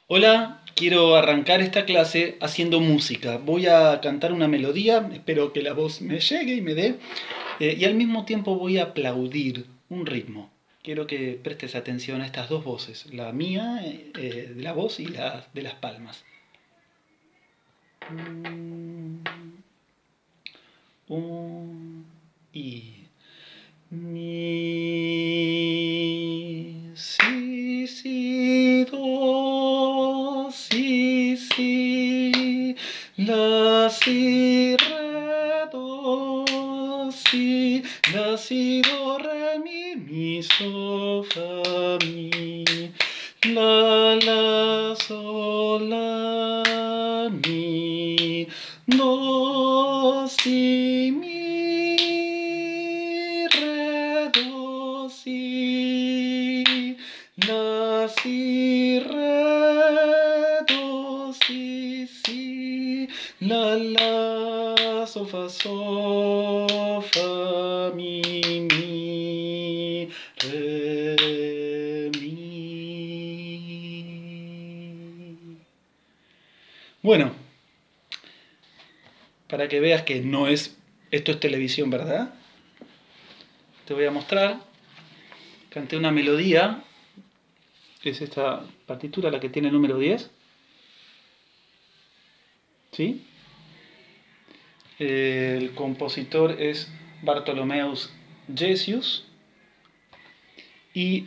Hola, quiero arrancar esta clase haciendo música. Voy a cantar una melodía, espero que la voz me llegue y me dé, y al mismo tiempo voy a aplaudir un ritmo. Quiero que prestes atención a estas dos voces, la mía de la voz y la de las palmas. Un y mi, si, re, do, si, re, mi, fa, mi, sol, la, mi, do, si, mi, re, do, si, re, do, si, sol, fa, mi, re, mi. Bueno, para que veas que no es, esto es televisión, ¿verdad? Te voy a mostrar. Canté una melodía, es esta partitura la que tiene el número 10. ¿Sí? El compositor es Bartholomeus Gessius y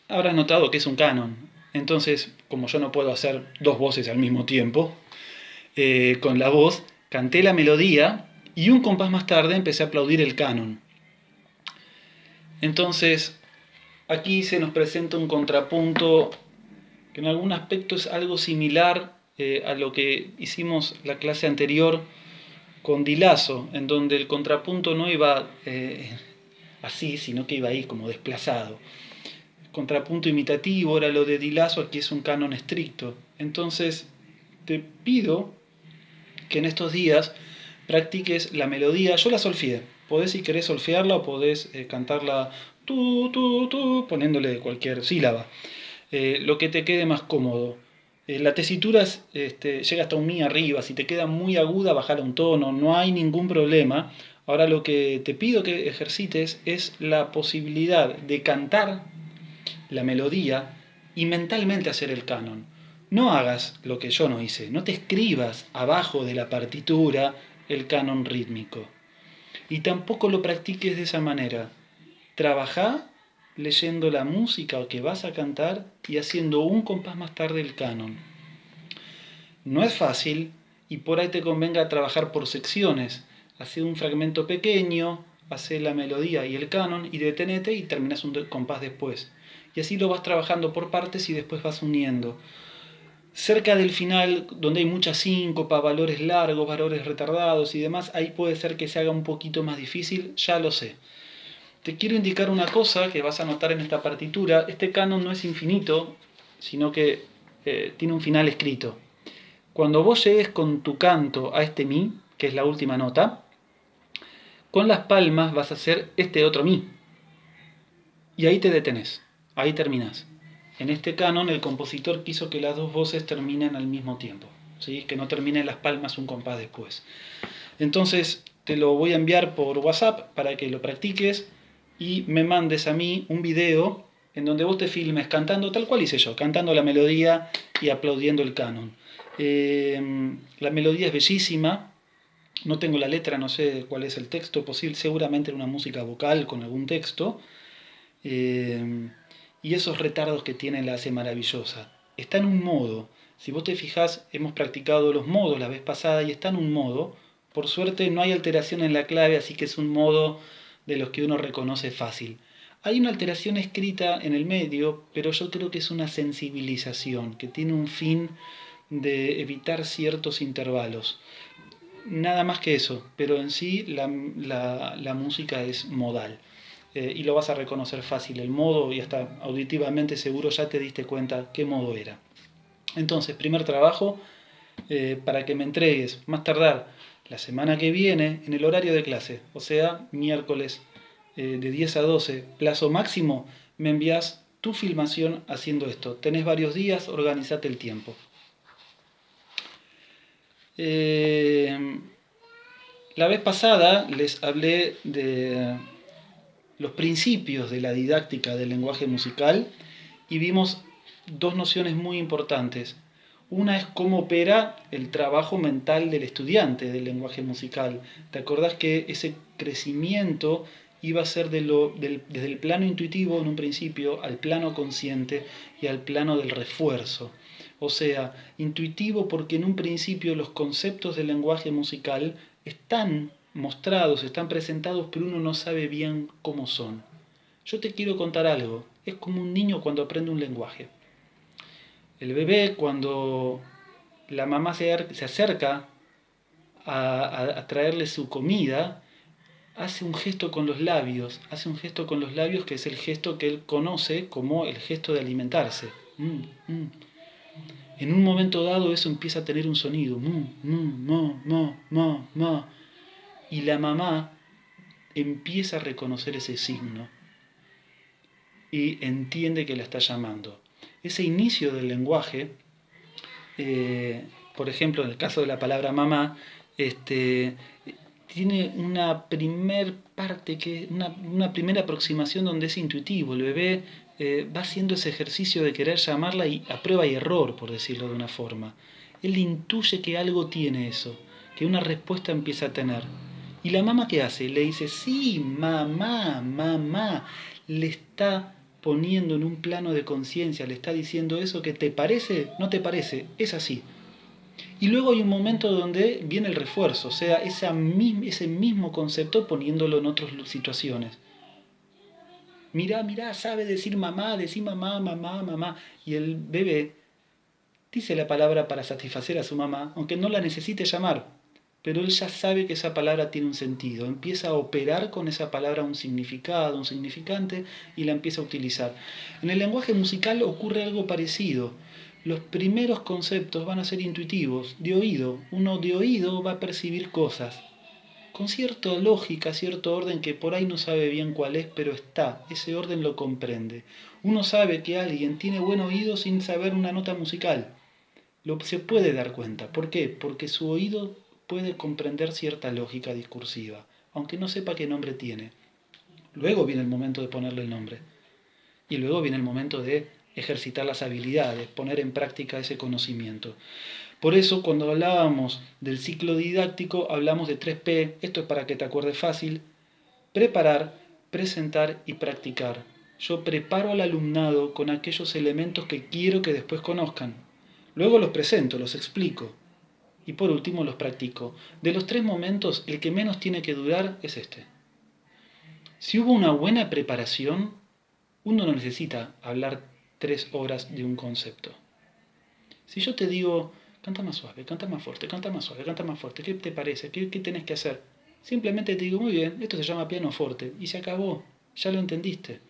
habrás notado que es un canon. Entonces, como yo no puedo hacer dos voces al mismo tiempo, con la voz canté la melodía y un compás más tarde empecé a aplaudir el canon. Entonces, aquí se nos presenta un contrapunto que en algún aspecto es algo similar a lo que hicimos la clase anterior con Di Lasso, en donde el contrapunto no iba así, sino que iba ahí como desplazado. El contrapunto imitativo era lo de Di Lasso, aquí es un canon estricto. Entonces, te pido que en estos días practiques la melodía. Yo la solfeé. Podés, si querés, solfearla o podés cantarla poniéndole cualquier sílaba. Lo que te quede más cómodo. La tesitura llega hasta un mi arriba. Si te queda muy aguda, bajala un tono. No hay ningún problema. Ahora lo que te pido que ejercites es la posibilidad de cantar la melodía y mentalmente hacer el canon. No hagas lo que yo no hice, no te escribas abajo de la partitura el canon rítmico. Y tampoco lo practiques de esa manera. Trabajá leyendo la música que vas a cantar y haciendo un compás más tarde el canon. No es fácil y por ahí te convenga trabajar por secciones. Hacé un fragmento pequeño, hacé la melodía y el canon y detenete y terminás un compás después. Y así lo vas trabajando por partes y después vas uniendo. Cerca del final, donde hay mucha síncopa, valores largos, valores retardados y demás, ahí puede ser que se haga un poquito más difícil, ya lo sé. Te quiero indicar una cosa que vas a notar en esta partitura. Este canon no es infinito, sino que tiene un final escrito. Cuando vos llegues con tu canto a este mi, que es la última nota, con las palmas vas a hacer este otro mi. Y ahí te detenés, ahí terminás. En este canon el compositor quiso que las dos voces terminen al mismo tiempo, ¿sí? Que no terminen las palmas un compás después. Entonces te lo voy a enviar por WhatsApp para que lo practiques y me mandes a mí un video en donde vos te filmes cantando tal cual hice yo, cantando la melodía y aplaudiendo el canon. La melodía es bellísima, no tengo la letra, no sé cuál es el texto posible, seguramente una música vocal con algún texto, y esos retardos que tiene la hace maravillosa. Está en un modo, si vos te fijás, hemos practicado los modos la vez pasada y está en un modo, por suerte no hay alteración en la clave, así que es un modo de los que uno reconoce fácil. Hay una alteración escrita en el medio, pero yo creo que es una sensibilización, que tiene un fin de evitar ciertos intervalos. Nada más que eso, pero en sí la música es modal. Y lo vas a reconocer fácil el modo y hasta auditivamente seguro ya te diste cuenta qué modo era. Entonces, primer trabajo, para que me entregues más tardar la semana que viene en el horario de clase, o sea, miércoles de 10 a 12, plazo máximo, me envías tu filmación haciendo esto. Tenés varios días, organizate el tiempo. Eh, la vez pasada les hablé de los principios de la didáctica del lenguaje musical y vimos dos nociones muy importantes. Una es cómo opera el trabajo mental del estudiante del lenguaje musical. ¿Te acordás que ese crecimiento iba a ser desde el plano intuitivo en un principio al plano consciente y al plano del refuerzo? O sea, intuitivo porque en un principio los conceptos del lenguaje musical están mostrados, están presentados, pero uno no sabe bien cómo son. Yo te quiero contar algo. Es como un niño cuando aprende un lenguaje. El bebé cuando la mamá se acerca a traerle su comida, hace un gesto con los labios, que es el gesto que él conoce como el gesto de alimentarse. Mm, mm. En un momento dado eso empieza a tener un sonido, y la mamá empieza a reconocer ese signo y entiende que la está llamando. Ese inicio del lenguaje, por ejemplo, en el caso de la palabra mamá, tiene una primer parte, una primera aproximación donde es intuitivo. El bebé va haciendo ese ejercicio de querer llamarla y a prueba y error, por decirlo de una forma. Él intuye que algo tiene eso, que una respuesta empieza a tener. ¿Y la mamá qué hace? Le dice, sí, mamá, mamá. Le está poniendo en un plano de conciencia, le está diciendo eso que te parece, no te parece, es así. Y luego hay un momento donde viene el refuerzo, o sea, ese mismo concepto poniéndolo en otras situaciones. Mirá, mirá, sabe decir mamá, decir mamá, mamá, mamá. Y el bebé dice la palabra para satisfacer a su mamá, aunque no la necesite llamar. Pero él ya sabe que esa palabra tiene un sentido. Empieza a operar con esa palabra un significado, un significante, y la empieza a utilizar. En el lenguaje musical ocurre algo parecido. Los primeros conceptos van a ser intuitivos, de oído. Uno de oído va a percibir cosas, con cierta lógica, cierto orden que por ahí no sabe bien cuál es, pero está, ese orden lo comprende. Uno sabe que alguien tiene buen oído sin saber una nota musical. Se puede dar cuenta. ¿Por qué? Porque su oído puede comprender cierta lógica discursiva, aunque no sepa qué nombre tiene. Luego viene el momento de ponerle el nombre. Y luego viene el momento de ejercitar las habilidades, poner en práctica ese conocimiento. Por eso, cuando hablábamos del ciclo didáctico, hablamos de 3P. Esto es para que te acuerdes fácil: preparar, presentar y practicar. Yo preparo al alumnado con aquellos elementos que quiero que después conozcan. Luego los presento, los explico. Y por último los practico. De los 3 momentos, el que menos tiene que durar es este. Si hubo una buena preparación, uno no necesita hablar 3 horas de un concepto. Si yo te digo, canta más suave, canta más fuerte, canta más suave, canta más fuerte, ¿qué te parece? ¿Qué tenés que hacer? Simplemente te digo, muy bien, esto se llama piano forte, y se acabó, ya lo entendiste.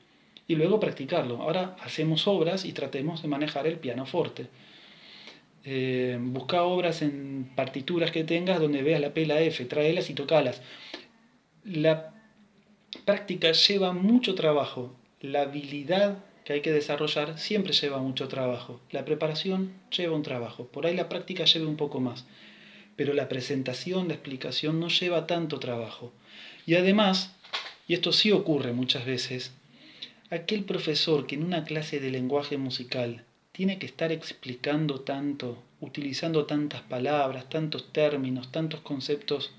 Y luego practicarlo. Ahora hacemos obras y tratemos de manejar el piano forte. Busca obras en partituras que tengas donde veas la P, la F, tráelas y tocalas. La práctica lleva mucho trabajo. La habilidad que hay que desarrollar siempre lleva mucho trabajo. La preparación lleva un trabajo. Por ahí la práctica lleva un poco más. Pero la presentación, la explicación no lleva tanto trabajo. Y además, y esto sí ocurre muchas veces, aquel profesor que en una clase de lenguaje musical tiene que estar explicando tanto, utilizando tantas palabras, tantos términos, tantos conceptos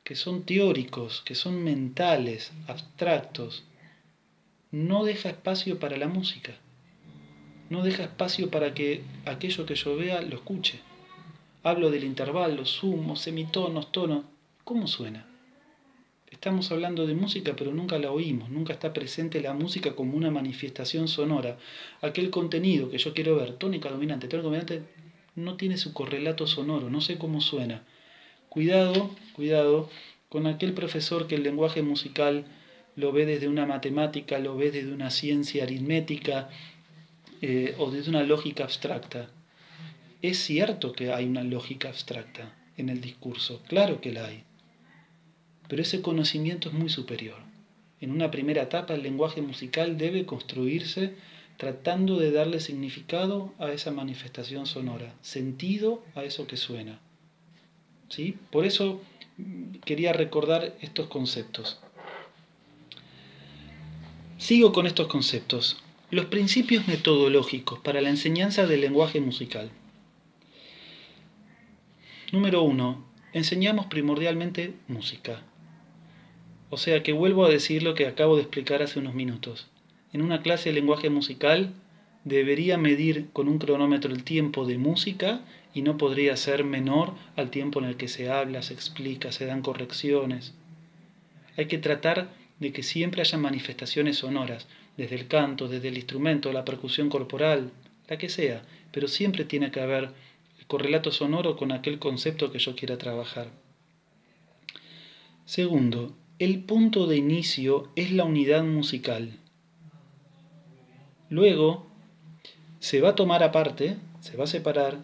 que son teóricos, que son mentales, abstractos, no deja espacio para la música, no deja espacio para que aquello que yo vea lo escuche. Hablo del intervalo, sumos, semitonos, tonos. ¿Cómo suena? Estamos hablando de música, pero nunca la oímos, nunca está presente la música como una manifestación sonora. Aquel contenido que yo quiero ver, tónica dominante, no tiene su correlato sonoro, no sé cómo suena. Cuidado, cuidado con aquel profesor que el lenguaje musical lo ve desde una matemática, lo ve desde una ciencia aritmética o desde una lógica abstracta. Es cierto que hay una lógica abstracta en el discurso, claro que la hay, pero ese conocimiento es muy superior. En una primera etapa el lenguaje musical debe construirse tratando de darle significado a esa manifestación sonora, sentido a eso que suena. ¿sí? Por eso quería recordar estos conceptos. Sigo con estos conceptos. Los principios metodológicos para la enseñanza del lenguaje musical. Número 1. Enseñamos primordialmente música. O sea que vuelvo a decir lo que acabo de explicar hace unos minutos. En una clase de lenguaje musical debería medir con un cronómetro el tiempo de música y no podría ser menor al tiempo en el que se habla, se explica, se dan correcciones. Hay que tratar de que siempre haya manifestaciones sonoras, desde el canto, desde el instrumento, la percusión corporal, la que sea, pero siempre tiene que haber el correlato sonoro con aquel concepto que yo quiera trabajar. Segundo, el punto de inicio es la unidad musical. Luego, se va a tomar aparte, se va a separar,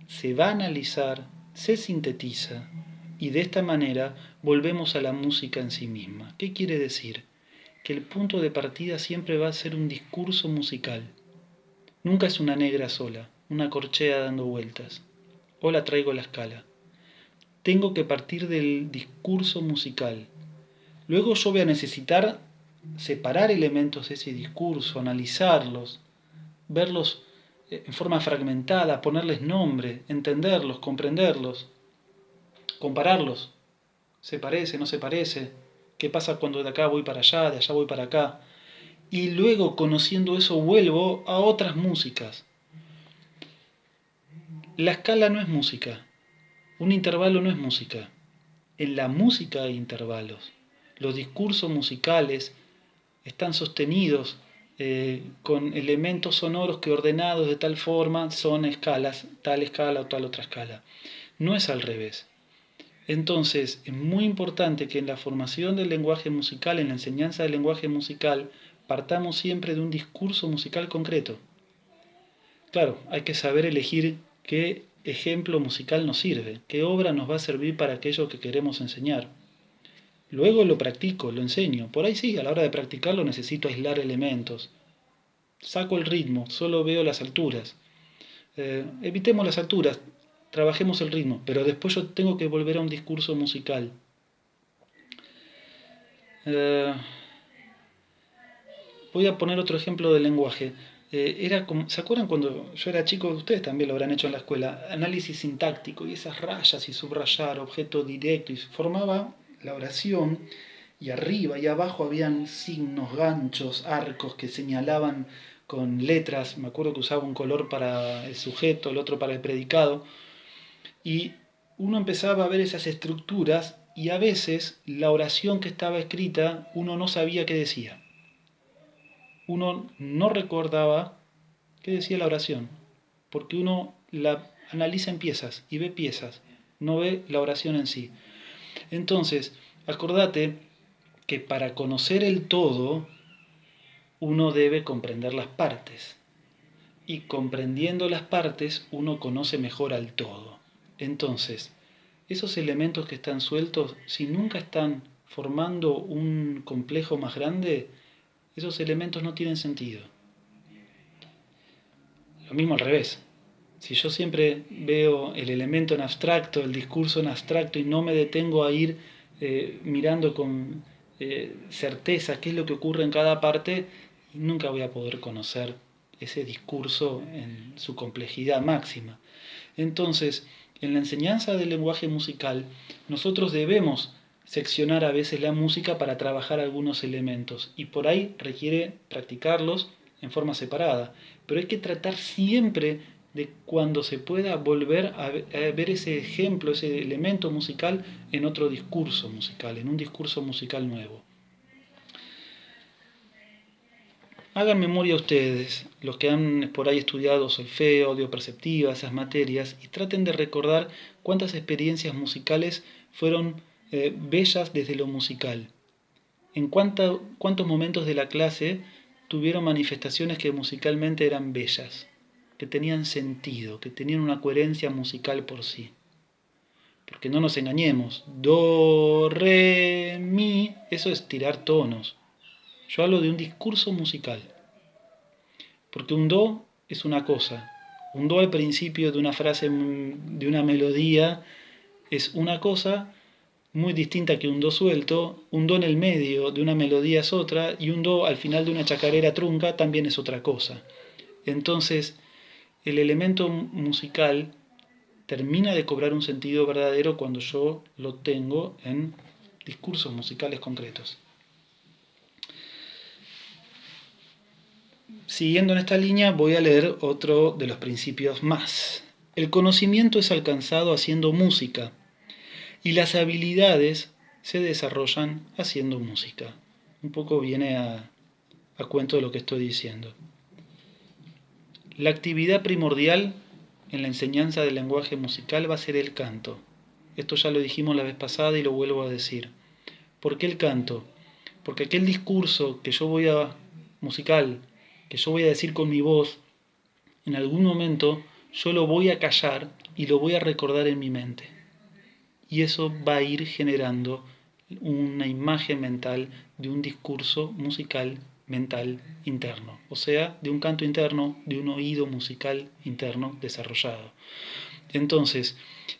se va a analizar, se sintetiza y de esta manera volvemos a la música en sí misma. ¿Qué quiere decir? Que el punto de partida siempre va a ser un discurso musical. Nunca es una negra sola, una corchea dando vueltas. O la traigo a la escala. Tengo que partir del discurso musical. Luego yo voy a necesitar separar elementos de ese discurso, analizarlos, verlos en forma fragmentada, ponerles nombre, entenderlos, comprenderlos, compararlos. ¿Se parece, no se parece? ¿Qué pasa cuando de acá voy para allá, de allá voy para acá? Y luego, conociendo eso, vuelvo a otras músicas. La escala no es música. Un intervalo no es música. En la música hay intervalos. Los discursos musicales están sostenidos con elementos sonoros que ordenados de tal forma son escalas, tal escala o tal otra escala. No es al revés. Entonces, es muy importante que en la formación del lenguaje musical, en la enseñanza del lenguaje musical, partamos siempre de un discurso musical concreto. Claro, hay que saber elegir qué ejemplo musical nos sirve, qué obra nos va a servir para aquello que queremos enseñar. Luego lo practico, lo enseño. Por ahí sí, a la hora de practicarlo necesito aislar elementos. Saco el ritmo, solo veo las alturas. Evitemos las alturas, trabajemos el ritmo, pero después yo tengo que volver a un discurso musical. Voy a poner otro ejemplo del lenguaje. ¿Se acuerdan cuando yo era chico? Ustedes también lo habrán hecho en la escuela. Análisis sintáctico y esas rayas y subrayar, objeto directo. Y formaba la oración y arriba y abajo habían signos, ganchos, arcos que señalaban con letras. Me acuerdo que usaba un color para el sujeto, el otro para el predicado. Y uno empezaba a ver esas estructuras y a veces la oración que estaba escrita uno no sabía qué decía. Uno no recordaba qué decía la oración, porque uno la analiza en piezas y ve piezas, no ve la oración en sí. Entonces, acordate que para conocer el todo, uno debe comprender las partes. Y comprendiendo las partes, uno conoce mejor al todo. Entonces, esos elementos que están sueltos, si nunca están formando un complejo más grande, esos elementos no tienen sentido. Lo mismo al revés. Si yo siempre veo el elemento en abstracto, el discurso en abstracto y no me detengo a ir mirando con certeza qué es lo que ocurre en cada parte, nunca voy a poder conocer ese discurso en su complejidad máxima. Entonces, en la enseñanza del lenguaje musical, nosotros debemos seccionar a veces la música para trabajar algunos elementos y por ahí requiere practicarlos en forma separada, pero hay que tratar siempre de cuando se pueda volver a ver ese ejemplo, ese elemento musical en otro discurso musical, en un discurso musical nuevo. Hagan memoria ustedes, los que han por ahí estudiado solfeo, audio perceptiva, esas materias, y traten de recordar cuántas experiencias musicales fueron bellas desde lo musical. En cuántos momentos de la clase tuvieron manifestaciones que musicalmente eran bellas, que tenían sentido, que tenían una coherencia musical por sí. Porque no nos engañemos, do, re, mi, eso es tirar tonos. Yo hablo de un discurso musical. Porque un do es una cosa. Un do al principio de una frase, de una melodía, es una cosa muy distinta que un do suelto, un do en el medio de una melodía es otra y un do al final de una chacarera trunca también es otra cosa. Entonces, el elemento musical termina de cobrar un sentido verdadero cuando yo lo tengo en discursos musicales concretos. Siguiendo en esta línea voy a leer otro de los principios más. El conocimiento es alcanzado haciendo música y las habilidades se desarrollan haciendo música. Un poco viene a cuento de lo que estoy diciendo. La actividad primordial en la enseñanza del lenguaje musical va a ser el canto. Esto ya lo dijimos la vez pasada y lo vuelvo a decir. ¿Por qué el canto? Porque aquel discurso que yo voy a musical, que yo voy a decir con mi voz, en algún momento yo lo voy a callar y lo voy a recordar en mi mente. Y eso va a ir generando una imagen mental de un discurso musical mental interno, o sea, de un canto interno, de un oído musical interno desarrollado. Entonces,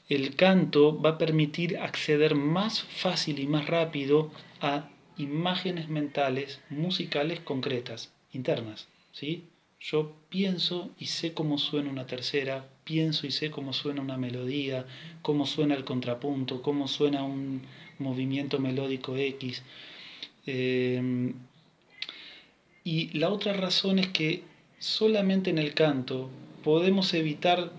el canto va a permitir acceder más fácil y más rápido a imágenes mentales musicales concretas, internas, ¿sí? Yo pienso y sé cómo suena una tercera, pienso y sé cómo suena una melodía, cómo suena el contrapunto, cómo suena un movimiento melódico X. Y la otra razón es que solamente en el canto podemos evitar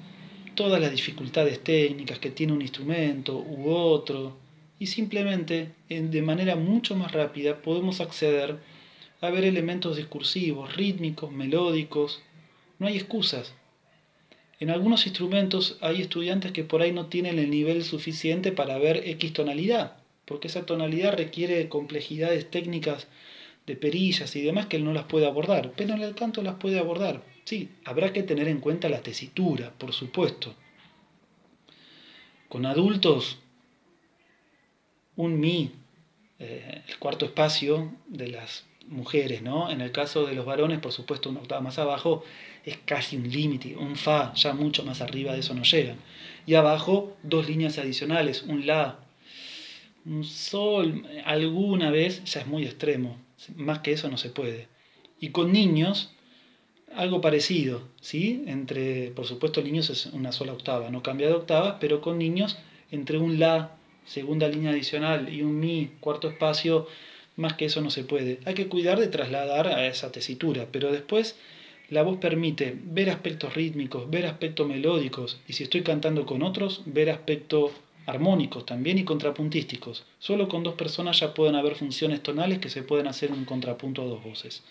todas las dificultades técnicas que tiene un instrumento u otro y simplemente de manera mucho más rápida podemos acceder a ver elementos discursivos, rítmicos, melódicos. No hay excusas. En algunos instrumentos hay estudiantes que por ahí no tienen el nivel suficiente para ver X tonalidad, porque esa tonalidad requiere complejidades técnicas de perillas y demás que él no las puede abordar, pero en el canto las puede abordar. Sí, habrá que tener en cuenta la tesitura, por supuesto. Con adultos, un mi, el cuarto espacio de las mujeres, ¿no? En el caso de los varones, por supuesto, una octava más abajo es casi un límite, un fa, ya mucho más arriba de eso no llegan. Y abajo, dos líneas adicionales, un la, un sol, alguna vez ya es muy extremo, más que eso no se puede. Y con niños, algo parecido, ¿sí? Entre, por supuesto, niños es una sola octava, no cambia de octavas, pero con niños, entre un la, segunda línea adicional, y un mi, cuarto espacio, más que eso no se puede. Hay que cuidar de trasladar a esa tesitura, pero después la voz permite ver aspectos rítmicos, ver aspectos melódicos, y si estoy cantando con otros, ver aspectos armónicos también y contrapuntísticos. Solo con dos personas ya pueden haber funciones tonales que se pueden hacer un contrapunto a dos voces.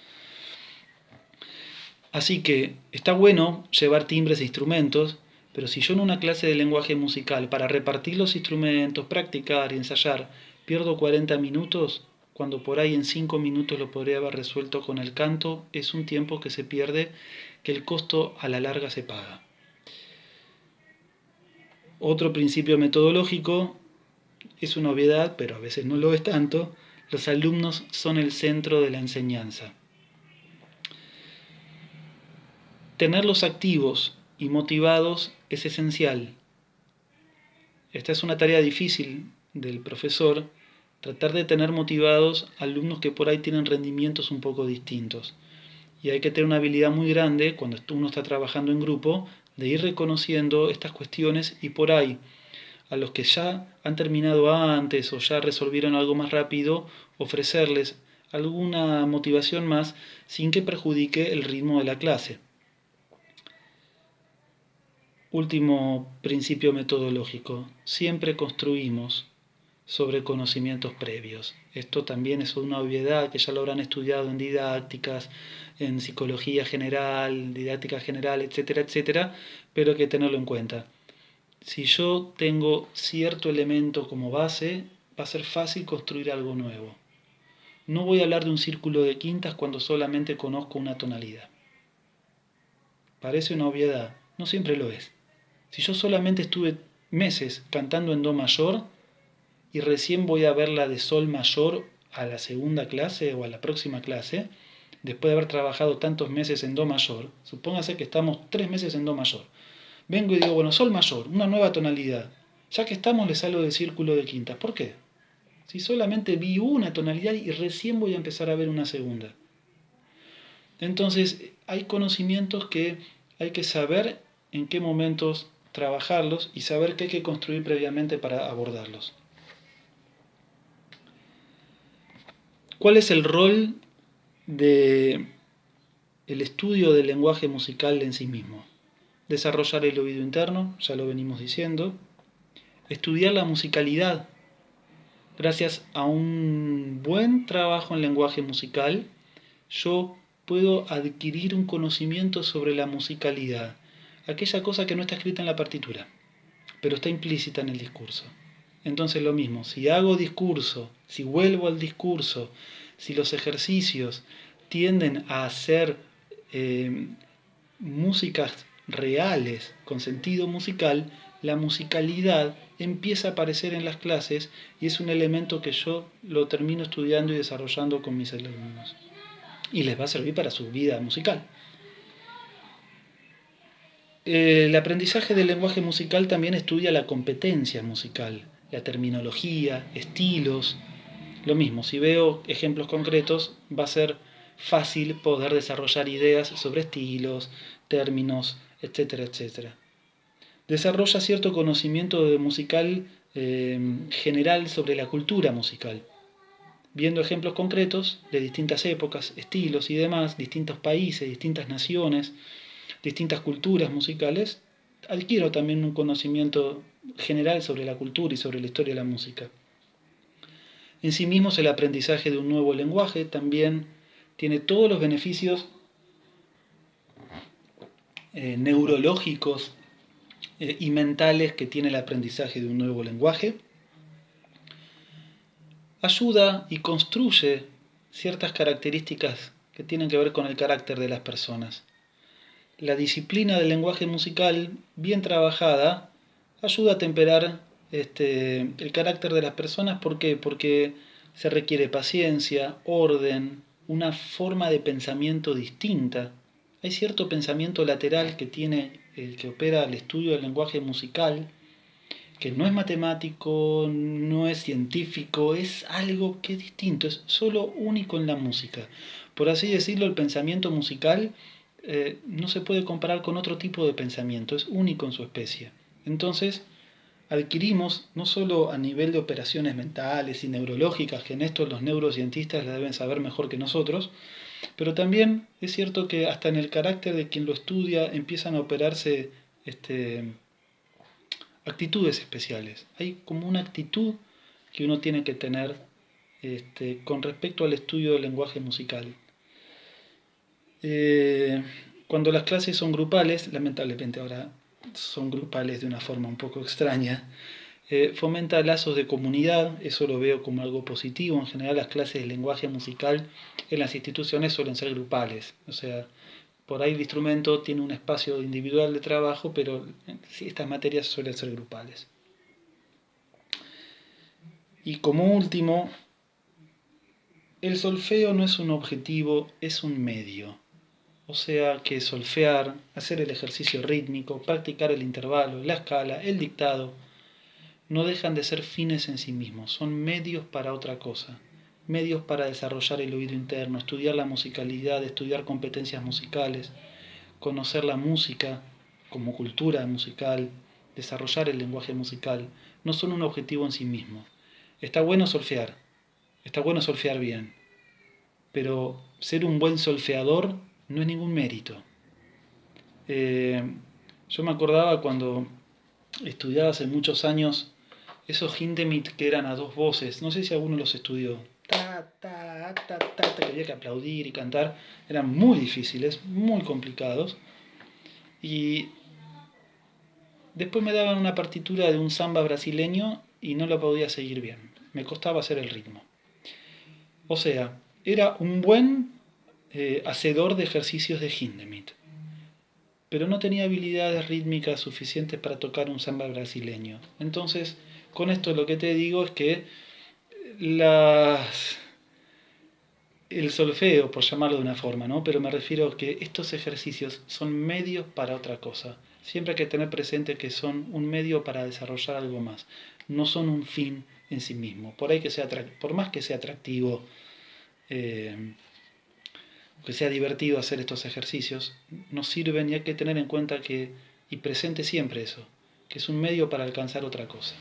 Así que está bueno llevar timbres e instrumentos, pero si yo en una clase de lenguaje musical para repartir los instrumentos, practicar y ensayar pierdo 40 minutos, cuando por ahí en 5 minutos lo podría haber resuelto con el canto, es un tiempo que se pierde, que el costo a la larga se paga. Otro principio metodológico es una obviedad, pero a veces no lo es tanto: los alumnos son el centro de la enseñanza. Tenerlos activos y motivados es esencial. Esta es una tarea difícil del profesor, tratar de tener motivados alumnos que por ahí tienen rendimientos un poco distintos. Y hay que tener una habilidad muy grande cuando uno está trabajando en grupo de ir reconociendo estas cuestiones y por ahí a los que ya han terminado antes o ya resolvieron algo más rápido, ofrecerles alguna motivación más sin que perjudique el ritmo de la clase. Último principio metodológico: siempre construimos sobre conocimientos previos. Esto también es una obviedad que ya lo habrán estudiado en didácticas, en psicología general, didáctica general, etcétera, etcétera, pero hay que tenerlo en cuenta. Si yo tengo cierto elemento como base, va a ser fácil construir algo nuevo. No voy a hablar de un círculo de quintas cuando solamente conozco una tonalidad. Parece una obviedad, no siempre lo es. Si yo solamente estuve meses cantando en do mayor y recién voy a ver la de sol mayor a la segunda clase o a la próxima clase, después de haber trabajado tantos meses en do mayor, supóngase que estamos 3 meses en do mayor. Vengo y digo, bueno, sol mayor, una nueva tonalidad. Ya que estamos, le salgo del círculo de quintas. ¿Por qué? Si solamente vi una tonalidad y recién voy a empezar a ver una segunda. Entonces, hay conocimientos que hay que saber en qué momentos trabajarlos y saber qué hay que construir previamente para abordarlos. ¿Cuál es el rol de el estudio del lenguaje musical en sí mismo? Desarrollar el oído interno, ya lo venimos diciendo. Estudiar la musicalidad. Gracias a un buen trabajo en lenguaje musical, yo puedo adquirir un conocimiento sobre la musicalidad, aquella cosa que no está escrita en la partitura, pero está implícita en el discurso. Entonces lo mismo, si hago discurso, si vuelvo al discurso, si los ejercicios tienden a hacer músicas reales con sentido musical, la musicalidad empieza a aparecer en las clases y es un elemento que yo lo termino estudiando y desarrollando con mis alumnos. Y les va a servir para su vida musical. El aprendizaje del lenguaje musical también estudia la competencia musical, la terminología, estilos. Lo mismo, si veo ejemplos concretos, va a ser fácil poder desarrollar ideas sobre estilos, términos, etcétera, etcétera. Desarrolla cierto conocimiento de musical general sobre la cultura musical, viendo ejemplos concretos de distintas épocas, estilos y demás, distintos países, distintas naciones, distintas culturas musicales, adquiero también un conocimiento general sobre la cultura y sobre la historia de la música. En sí mismo el aprendizaje de un nuevo lenguaje también tiene todos los beneficios neurológicos y mentales que tiene el aprendizaje de un nuevo lenguaje. Ayuda y construye ciertas características que tienen que ver con el carácter de las personas. La disciplina del lenguaje musical, bien trabajada, ayuda a temperar el carácter de las personas. ¿Por qué? Porque se requiere paciencia, orden, una forma de pensamiento distinta. Hay cierto pensamiento lateral que tiene el que opera el estudio del lenguaje musical, que no es matemático, no es científico, es algo que es distinto, es solo único en la música. Por así decirlo, el pensamiento musical no se puede comparar con otro tipo de pensamiento, es único en su especie. Entonces, adquirimos, no solo a nivel de operaciones mentales y neurológicas, que en esto los neurocientistas la deben saber mejor que nosotros, pero también es cierto que hasta en el carácter de quien lo estudia empiezan a operarse actitudes especiales. Hay como una actitud que uno tiene que tener con respecto al estudio del lenguaje musical. Cuando las clases son grupales, lamentablemente ahora son grupales de una forma un poco extraña, fomenta lazos de comunidad, eso lo veo como algo positivo. En general las clases de lenguaje musical en las instituciones suelen ser grupales, o sea, por ahí el instrumento tiene un espacio individual de trabajo, pero estas materias suelen ser grupales. Y como último, el solfeo no es un objetivo, es un medio. O sea que solfear, hacer el ejercicio rítmico, practicar el intervalo, la escala, el dictado, no dejan de ser fines en sí mismos, son medios para otra cosa. Medios para desarrollar el oído interno, estudiar la musicalidad, estudiar competencias musicales, conocer la música como cultura musical, desarrollar el lenguaje musical, no son un objetivo en sí mismo. Está bueno solfear bien, pero ser un buen solfeador no es ningún mérito. Yo me acordaba cuando estudiaba hace muchos años esos Hindemith que eran a dos voces, no sé si alguno los estudió, que había que aplaudir y cantar, eran muy difíciles, muy complicados, y después me daban una partitura de un samba brasileño y no la podía seguir bien, me costaba hacer el ritmo. O sea, era un buen hacedor de ejercicios de Hindemith, pero no tenía habilidades rítmicas suficientes para tocar un samba brasileño. Entonces, con esto lo que te digo es que el solfeo, por llamarlo de una forma, ¿no? Pero me refiero a que estos ejercicios son medios para otra cosa. siempre hay que tener presente que son un medio para desarrollar algo más. No son un fin en sí mismo. Por más que sea atractivo, que sea divertido hacer estos ejercicios, nos sirven y hay que tener en cuenta y presente siempre eso, que es un medio para alcanzar otra cosa.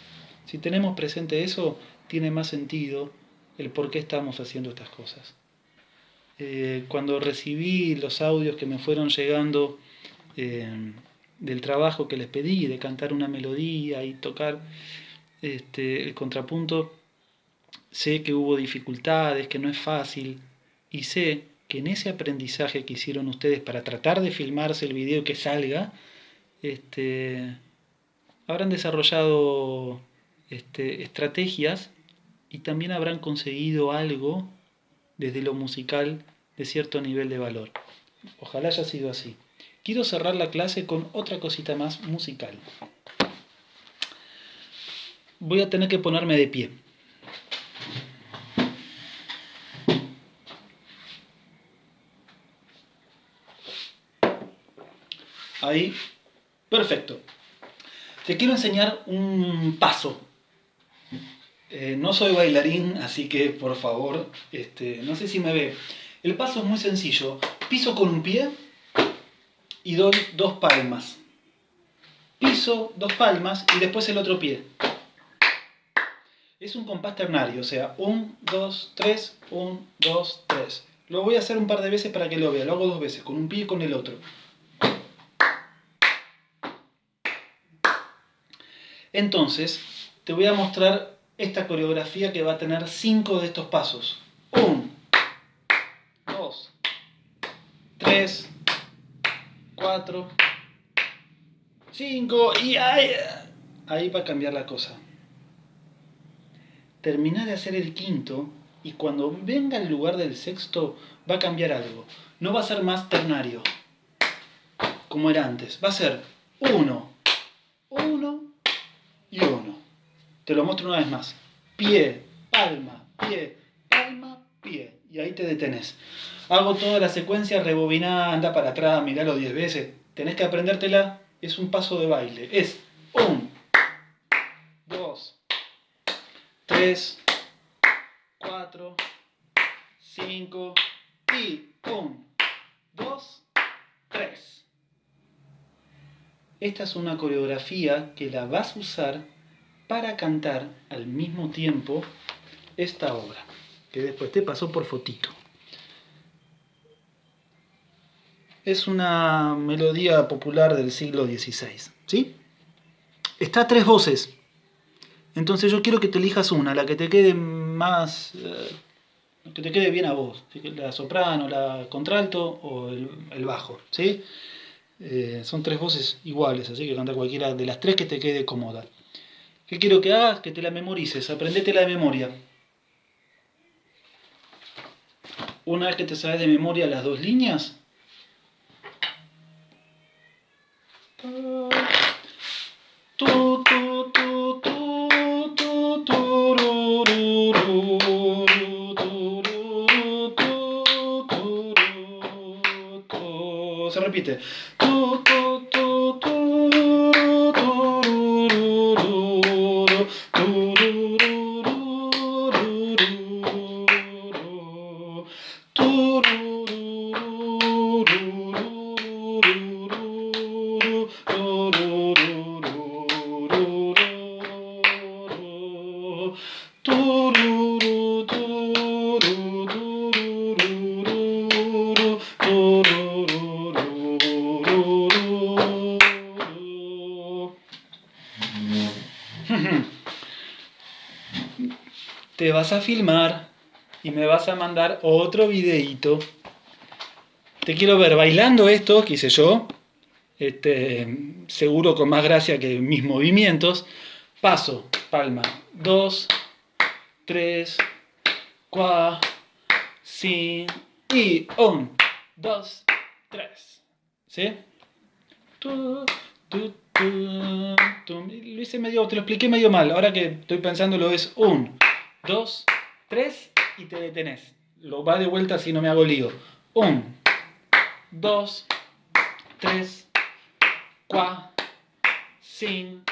Si tenemos presente eso, tiene más sentido el por qué estamos haciendo estas cosas. Cuando recibí los audios que me fueron llegando del trabajo que les pedí, de cantar una melodía y tocar el contrapunto, sé que hubo dificultades, que no es fácil, y sé que en ese aprendizaje que hicieron ustedes para tratar de filmarse el video que salga, habrán desarrollado estrategias y también habrán conseguido algo desde lo musical de cierto nivel de valor. Ojalá haya sido así. Quiero cerrar la clase con otra cosita más musical. Voy a tener que ponerme de pie. Ahí, perfecto. Te quiero enseñar un paso. No soy bailarín, así que por favor, no sé si me ve. El paso es muy sencillo. Piso con un pie y doy 2 palmas. Piso, 2 palmas y después el otro pie. Es un compás ternario, o sea, 1, 2, 3, 1, 2, 3. Lo voy a hacer un par de veces para que lo vea. Lo hago 2 veces, con un pie y con el otro. Entonces, te voy a mostrar esta coreografía que va a tener 5 de estos pasos. 1, 2, 3, 4, 5 y ahí va a cambiar la cosa. Terminá de hacer el quinto y cuando venga el lugar del sexto va a cambiar algo. No va a ser más ternario, como era antes. Va a ser 1, 1 y 1. Te lo muestro una vez más. Pie, palma, pie, palma, pie. Y ahí te detenés. Hago toda la secuencia, rebobiná, anda para atrás, miralo 10 veces. Tenés que aprendértela. Es un paso de baile. Es 1, 2, 3, 4, 5 y 1, 2, 3. Esta es una coreografía que la vas a usar para cantar al mismo tiempo esta obra, que después te pasó por fotito. Es una melodía popular del siglo XVI, ¿sí? Está a 3 voces. Entonces yo quiero que te elijas una, la que te quede más... que te quede bien a vos. La soprano, la contralto o el bajo, ¿sí? Son 3 voces iguales, así que canta cualquiera de las 3 que te quede cómoda. ¿Qué quiero que hagas? Que te la memorices, aprendetela de memoria. Una vez que te sabes de memoria las 2 líneas, se repite. Te vas a filmar y me vas a mandar otro videíto. Te quiero ver bailando esto que hice yo, seguro con más gracia que mis movimientos. Paso, palma, 2, 3, 4, 5 y 1, 2, 3. ¿Sí? Lo hice medio, te lo expliqué medio mal. Ahora que estoy pensándolo es 1, 2, 3 y te detenés. Lo va de vuelta si no me hago lío. 1, 2, 3, 4, sin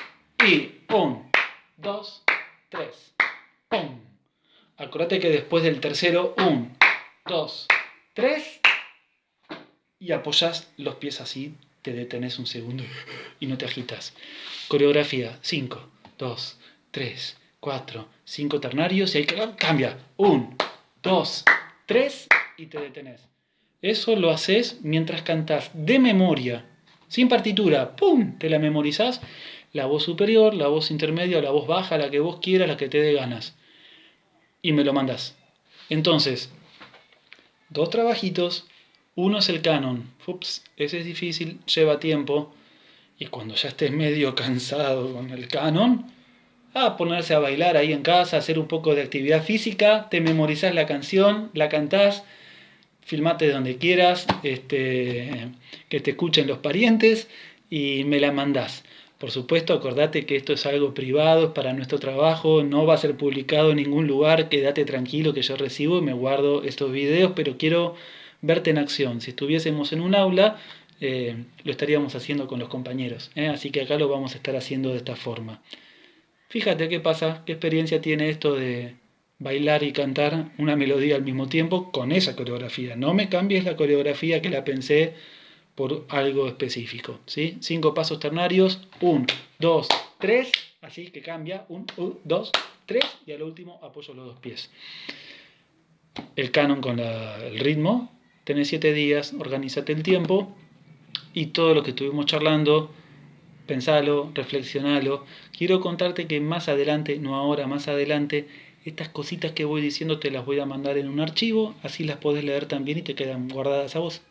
y 1, 2, 3, pum. Acordate que después del tercero, 1, 2, 3 y apoyás los pies así, te detenés un segundo y no te agitas. Coreografía, 5, 2, 3, 4, 5 ternarios y ahí cambia. 1, 2, 3 y te detenés. Eso lo haces mientras cantás de memoria, sin partitura, ¡pum! Te la memorizás, la voz superior, la voz intermedia o la voz baja, la que vos quieras, la que te dé ganas. Y me lo mandás. Entonces, 2 trabajitos, uno es el canon. Ups, ese es difícil, lleva tiempo. Y cuando ya estés medio cansado con el canon, a ponerse a bailar ahí en casa, hacer un poco de actividad física, te memorizás la canción, la cantás, filmate donde quieras, que te escuchen los parientes y me la mandás. Por supuesto, acordate que esto es algo privado, es para nuestro trabajo, no va a ser publicado en ningún lugar, quédate tranquilo que yo recibo y me guardo estos videos, pero quiero verte en acción. Si estuviésemos en un aula, lo estaríamos haciendo con los compañeros, así que acá lo vamos a estar haciendo de esta forma. Fíjate qué pasa, qué experiencia tiene esto de bailar y cantar una melodía al mismo tiempo con esa coreografía. No me cambies la coreografía que la pensé por algo específico, ¿sí? 5 pasos ternarios, 1, 2, 3, así que cambia, 1, 2, 3 y al último apoyo los 2 pies. El canon con el ritmo, tenés 7 días, organízate el tiempo y todo lo que estuvimos charlando, pensalo, reflexionalo. Quiero contarte que más adelante, no ahora, más adelante, estas cositas que voy diciendo te las voy a mandar en un archivo, así las podés leer también y te quedan guardadas a vos.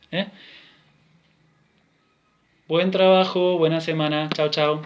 Buen trabajo, buena semana, chao chao.